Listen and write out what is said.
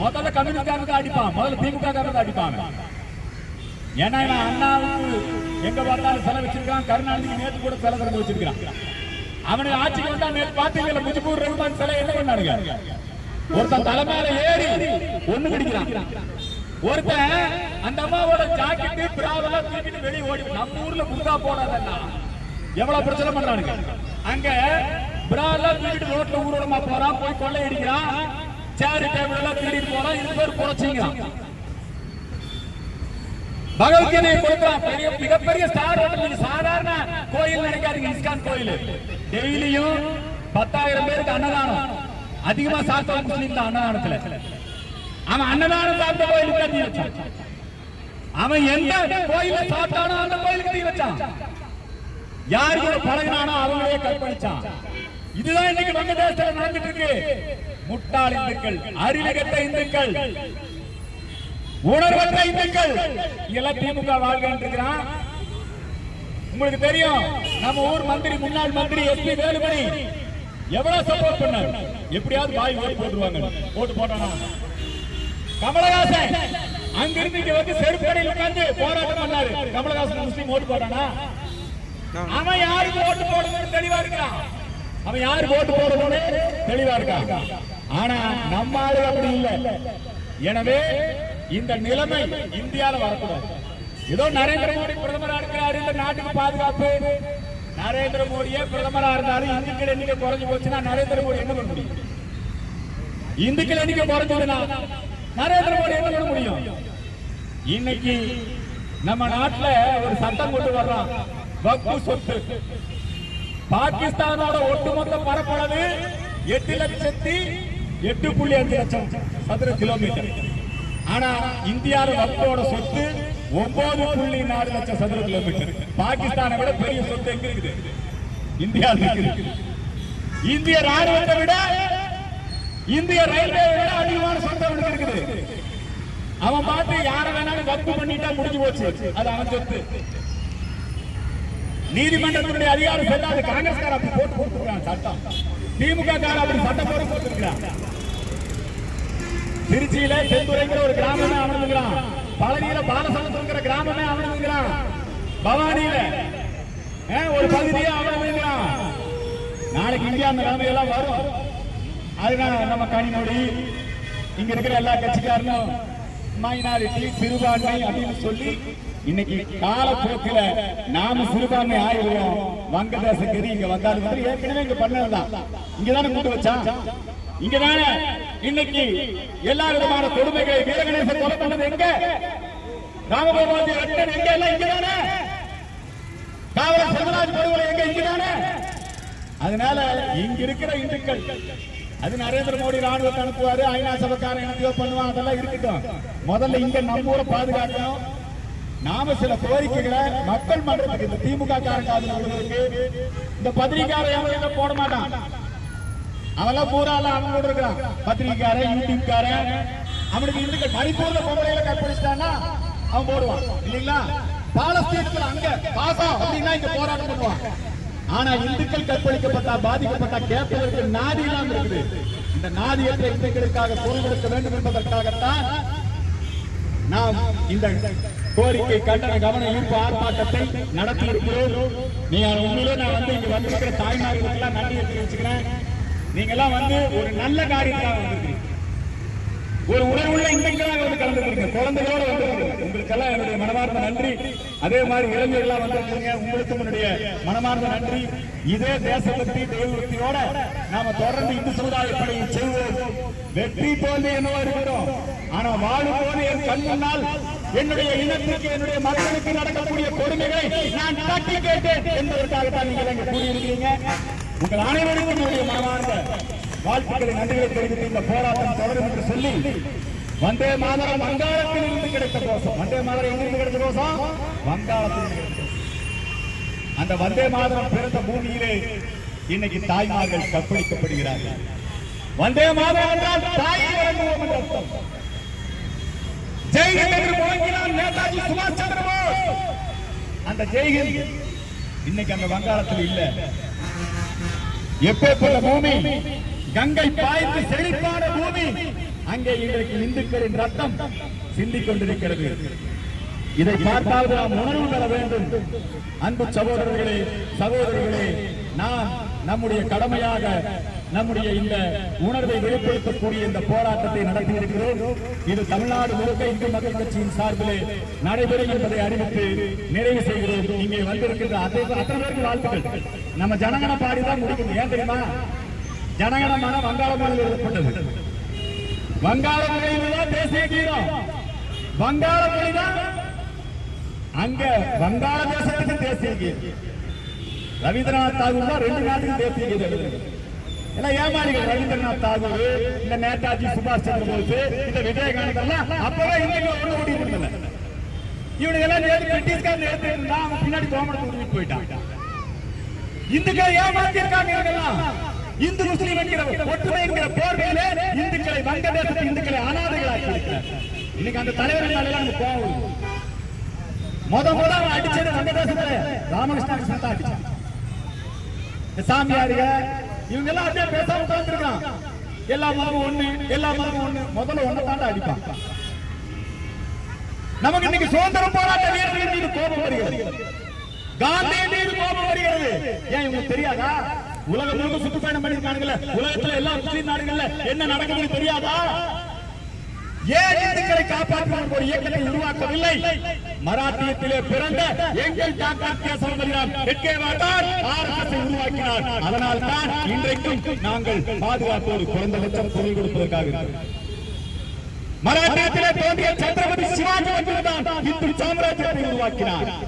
முதல்ல கம்யூனிஸ்ட்காரங்க அடிப்பான், முதல்ல திமுக காரங்க அடிப்பாங்க. ஏன்னா அண்ணாவுக்கு எங்க பார்த்தாலும் செலவு வச்சிருக்கான். கருணாநிதி நேற்று கூட செலவு திறந்து வச்சிருக்கான். அவனுக்கு ஆட்சிக்கு வந்தா நேற்று பாத்தீங்கல்ல, முஜிபுர் ரஹ்மான் சிலை என்ன பண்ணானுங்க? ஒருத்தன் தலைமையில ஏறி ஒண்ணு பிடிக்கிறான். ஒருத்தன் அந்த அம்மாவோட ஜாக்கெட்டு பிராவெல்லாம் தூக்கிட்டு வெளியே ஓடி. நம்ம ஊர்ல புதுசா போடாதன்னா எவ்வளவு பிரச்சனை பண்றானுங்க. அங்க பிராவெல்லாம் தூக்கிட்டு ரோட்ல ஊர்வலமா போறான், போய் கொள்ளை அடிக்கிறான், சேரு டேபிள் எல்லாம் திருடிட்டு போறான். இது பேர் புரட்சிங்க. பகவத்கீதையை கொடுக்கிறான். மிகப்பெரிய ஸ்டார் ஹோட்டல். சாதாரண கோயில் நினைக்காதீங்க. இஸ்கான் கோயில் டெய்லியும் 10,000 பேருக்கு அன்னதானம். அதிகமா சாப்பிட்ட முஸ்லீம் தான் அன்னதானத்துல. அவன் அன்னதானம் சாப்பிட்ட கோயிலுக்கு தீ வச்சான். அவன் எந்த கோயில சாப்பிட்டானோ அந்த கோயிலுக்கு தீ வச்சான். யாருக்கு பழகினானோ அவங்களே கற்பழிச்சான். இதுதான் இன்னைக்கு வங்கதேசத்துல நடந்துட்டு இருக்கு. முட்டாள் இந்துக்கள், அறிவுகட்ட இந்துக்கள், உணர்வற்ற இந்துக்கள் எல்லாம் திமுக வாழ்கிட்டு இருக்கிறான். உங்களுக்கு தெரியும், நம்ம ஊர் மந்திரி, முன்னாள் மந்திரி எஸ்பி வேலுமணி எவ்வளவு சப்போர்ட் பண்ணாரு. எப்படியாவது பாய் ஓட்டு போட்டுருவாங்க. ஓட்டு போட்டானா கமலஹாசன் அங்கிருந்து இங்க வந்து செருப்படையில் உட்கார்ந்து போராட்டம் பண்ணாரு. கமலஹாசன் முஸ்லீம் ஓட்டு போட்டானா? அவன் யாருக்கு ஓட்டு போடணும்னு தெளிவா இருக்கான். அவன் யாருக்கு ஓட்டு போடணும்னு தெளிவா இருக்கான். ஆனா நம்ம ஆளு அப்படி இல்லை. எனவே இந்த நிலைமை இந்தியாவில் வரக்கூடாது. ஏதோ நரேந்திர மோடி பிரதமரா இருக்கிறாரு, இந்த நாட்டுக்கு பாதுகாப்பு. நரேந்திர மோடியே பிரதமரா இருந்தாலும் இந்துக்கள் எண்ணிக்கை குறைஞ்சு போச்சுன்னா நரேந்திர மோடி என்ன பண்ண முடியும்? இந்துக்கள் எண்ணிக்கை குறைஞ்சதுன்னா நரேந்திர மோடி என்ன பண்ண முடியும்? இன்னைக்கு நம்ம நாட்டுல ஒரு சட்டம் கொண்டு வர்றோம், வக்ஃபு சொத்து. பாகிஸ்தானோட ஒட்டுமொத்த பரப்பளவு 8,08.5 லட்சம் சதுர கிலோமீட்டர். ஆனா இந்தியாவில் வக்ஃபோட சொத்து 9.4 லட்சம் சதுர கிலோமீட்டர். பாகிஸ்தானை விட பெரிய சொத்து எங்க இருக்குது? இந்தியாவில் இருக்குது. இந்திய ராணுவத்தை விட, இந்திய ரயில்வே விட அதிகமான சொத்து அவனுக்கு இருக்குது. அவன் பார்த்து யார வேணாலும் வக்ஃபு பண்ணிட்டா முடிஞ்சு போச்சு, அது அவன் சொத்து. நீதிமன்றத்தினுடைய அதிகாரம் செல்லாது. காங்கிரஸ்கார அப்படி போட்டு கொடுத்துருக்கான் சட்டம். திமுக கார அப்படி சட்டம் போட்டு கொடுத்துருக்கான். திருச்சியில செந்துறைங்கிற ஒரு கிராமமே அமர்ந்துக்கிறான். பழனியில பாலசமுத்திரங்கிற கிராமமே அமர்ந்துக்கிறான். பவானியில ஒரு பகுதியே அமர்ந்துக்கிறான். நாளைக்கு இந்தியா அந்த நிலைமையெல்லாம் வரும். அதுதான் நம்ம கனிமொழி, இங்க இருக்கிற எல்லா கட்சிக்காரனும் மைனாரிட்டி, சிறுபான்மை அப்படின்னு சொல்லி இன்னைக்கு காலப்போக்கில நாம சிறுபான்மை ஆயிடுவோம். வங்கதேச கதி இங்க வந்தாலும் ஏற்கனவே இங்க பண்ணதுதான். இங்கதானே கூட்டு வச்சான். இங்கதானே இன்னைக்கு எல்லா விதமான கொடுமைகளை வீரகணேசன் கொலை பண்ணது எங்க? ராமகோபால் ரட்டன் எங்க? எல்லாம் இங்கதானே. காவலர் செல்வராஜ் படுகொலை எங்க? இங்கதானே. அதனால இங்க இருக்கிற இந்துக்கள், அது நரேந்திர மோடி ராணுவத்தை அனுப்புவாரு, ஐநா சபைக்காரன் என்னத்தையோ பண்ணுவான், அதெல்லாம் இருக்கட்டும். முதல்ல இங்க நம்ம ஊரை பாதுகாக்கணும். நாம சில கோரிக்கைகளை மக்கள் மன்றத்துக்கு, இந்த திமுக காரங்களுக்கு, இந்த பத்திரிகையாளர் போட மாட்டான். அவெல்லாம் பூரா அவங்களோட இருக்கிறான். பத்திரிகைக்காரன், யூடியூப்காரன், அவனுக்கு இந்துக்கள் மணிப்பூர்ல பொம்பளையில கற்பழிச்சிட்டான்னா அவன் போடுவான் இல்லைங்களா? பாலஸ்தீனத்துல அங்க பாசம் அப்படின்னா இங்க போராட்டம் பண்ணுவான். ஆனா இந்துக்கள் கற்பழிக்கப்பட்டா, பாதிக்கப்பட்டா கேட்பதற்கு நாதி இல்லாம இருக்குது. இந்த நாதியற்ற இந்துக்களுக்காக குரல் கொடுக்க வேண்டும் என்பதற்காகத்தான் நாம் இந்த கோரிக்கை கண்டன கவன ஈர்ப்பு ஆர்ப்பாட்டத்தை நடத்தி இருக்கிறோம். நீங்க உண்மையிலே நான் வந்து இங்க வந்திருக்கிற தாய்மார்களுக்கெல்லாம் நன்றி தெரிவிச்சுக்கிறேன். நீங்க எல்லாம் வந்து ஒரு நல்ல காரியத்துக்காக வந்திருக்கீங்க. ஒரு உணர்வுள்ள இந்துக்களாக வந்து கலந்துருக்கீங்க. குழந்தைகளோட வந்திருக்கீங்க. உங்களுக்கெல்லாம் என்னுடைய மனமார்ந்த நன்றி. அதே மாதிரி இளைஞர்களாக வந்திருக்கீங்க. உங்களுக்கு என்னுடைய மனமார்ந்த நன்றி. இதே தேசபக்தி, தெய்வபக்தியோட நாம தொடர்ந்து இந்து சமுதாய பணியை செய்வோம். வெற்றி தோல்வி என்னவோ இருக்கட்டும், ஆனா வாழும் போது என் கண் முன்னால் என்னுடைய இனத்துக்கு, என்னுடைய மக்களுக்கு நடக்கக்கூடிய கொடுமைகளை நான் தட்டி கேட்டேன் என்பதற்காகத்தான் நீங்கள் இங்க கூறியிருக்கிறீங்க. உங்கள் அனைவருக்கும் என்னுடைய மனமார்ந்த வாழ்த்துக்களை, நன்றிகளை தெரிவித்து இந்த போராட்டம் தொடரும் என்று சொல்லி, வந்தே மாதரம் வங்காளத்தில் இருந்து கிடைத்த கோஷம். வந்தே மாதரம் எங்கிருந்து கிடைத்த கோஷம்? வங்காளத்தில் கிடைத்த. அந்த வந்தே மாதரம் பிறந்த பூமியிலே இன்னைக்கு தாய்மார்கள் கற்பழிக்கப்படுகிறார்கள். வந்தே மாதரம் என்றால் தாயை வழங்குவோம் என்ற அர்த்தம். ஜெய்ஹிந்த் என்று முழங்கினார் நேதாஜி சுபாஷ் சந்திர போஸ். அந்த ஜெய்ஹிந்த் இன்னைக்கு அந்த வங்காளத்தில் இல்ல. எப்பேற்பட்ட பூமி, கங்கை பாய்ந்து செழிப்பான பூமி, அங்கே இன்றைக்கு இந்துக்களின் ரத்தம் சிந்திக் கொண்டிருக்கிறது. இதை பார்த்தாவது நாம் உணர்வு பெற வேண்டும். அன்பு சகோதரர்களே, சகோதரிகளே, நாம் நம்முடைய கடமையாக நம்முடைய இந்த உணர்வை வெளிப்படுத்தக்கூடிய இந்த போராட்டத்தை நடத்தி இருக்கிறோம். இது தமிழ்நாடு முழுக்க இந்து மக்கள் கட்சியின் சார்பிலே நடைபெறும் என்பதை அறிவித்து நிறைவு செய்கிறோம். இங்கே வந்திருக்கின்ற அத்தனை பேருக்கு வாழ்த்துக்கள். நம்ம ஜனகன பாடிதான் முடிக்கணும். ஏன் தெரியுமா? ஜனகணமான வங்காள மொழியில் எழுதப்பட்டது. வங்காள மொழியில்தான் தேசிய கீதம். வங்காள மொழிதான் அங்க வங்காள தேசத்துக்கு தேசிய கீதம். ரவீந்திரநாத் தாகூர் தான் 2 நாட்டுக்கு தேசிய கீதம். எல்லாம் ஏமாளிகள். ரவீந்திரநாத் தாகூர், இந்த நேதாஜி சுபாஷ் சந்திர போஸ், இந்த விஜயகாந்த் எல்லாம் அப்பவே இந்தியா ஒண்ணு கூட்டி கொடுக்கல. இவனுக்கு எல்லாம் பிரிட்டிஷ்காரன் எடுத்துட்டு அவன் பின்னாடி கோமணத்தை உருவிட்டு போயிட்டான். இந்துக்களை ஏமாத்திருக்காங்க. இவங்கெல்லாம் இந்து முஸ்லீம் என்கிற ஒற்றுமை என்கிற போர்வையிலே இந்துக்களை வங்கதேசத்து இந்துக்களை அனாதைகளாக்கி இருக்கிறார். இன்னைக்கு அந்த தலைவர் நமக்கு கோவம். முதல் அவன் அடிச்சது வங்கதேசத்துல ராமகிருஷ்ணன் தான் அடிச்சான். சாமியாரிக இவங்க எல்லாம் அப்படியே பேசாம உட்கார்ந்துருக்கான். எல்லா மதமும் ஒண்ணு, எல்லா மதமும் ஒண்ணு. முதல்ல ஒண்ணு தாண்ட அடிப்பான். நமக்கு இன்னைக்கு சுதந்திர போராட்ட வீரர்கள் மீது கோபம் வருகிறது. காந்தி மீது கோபம் வருகிறது. ஏன் இவங்களுக்கு தெரியாதா? உலகம் முழுக்க சுற்றுப்பயணம் பண்ணிருக்கானுங்களே, உலகத்துல எல்லா முஸ்லீம் நாடுகள்ல என்ன நடக்குதுன்னு தெரியாதா? ஏன் இந்துக்களை காப்பாற்றுவதற்கு ஒரு இயக்கத்தை உருவாக்கவில்லை? மராட்டியத்திலே பிறந்த எங்கள் டாக்டர் கேசவமணிராம் ஹெட்கேவார் ஆர்எஸ்எஸ் உருவாக்கினார். அதனால் தான் இன்றைக்கும் நாங்கள் பாதுகாப்போடு குறைந்தபட்சம் குரல் கொடுப்பதற்காக. மராட்டியத்திலே தோன்றிய சத்ரபதி சிவாஜி மட்டும்தான் இந்து சாம்ராஜ்யத்தை உருவாக்கினார்.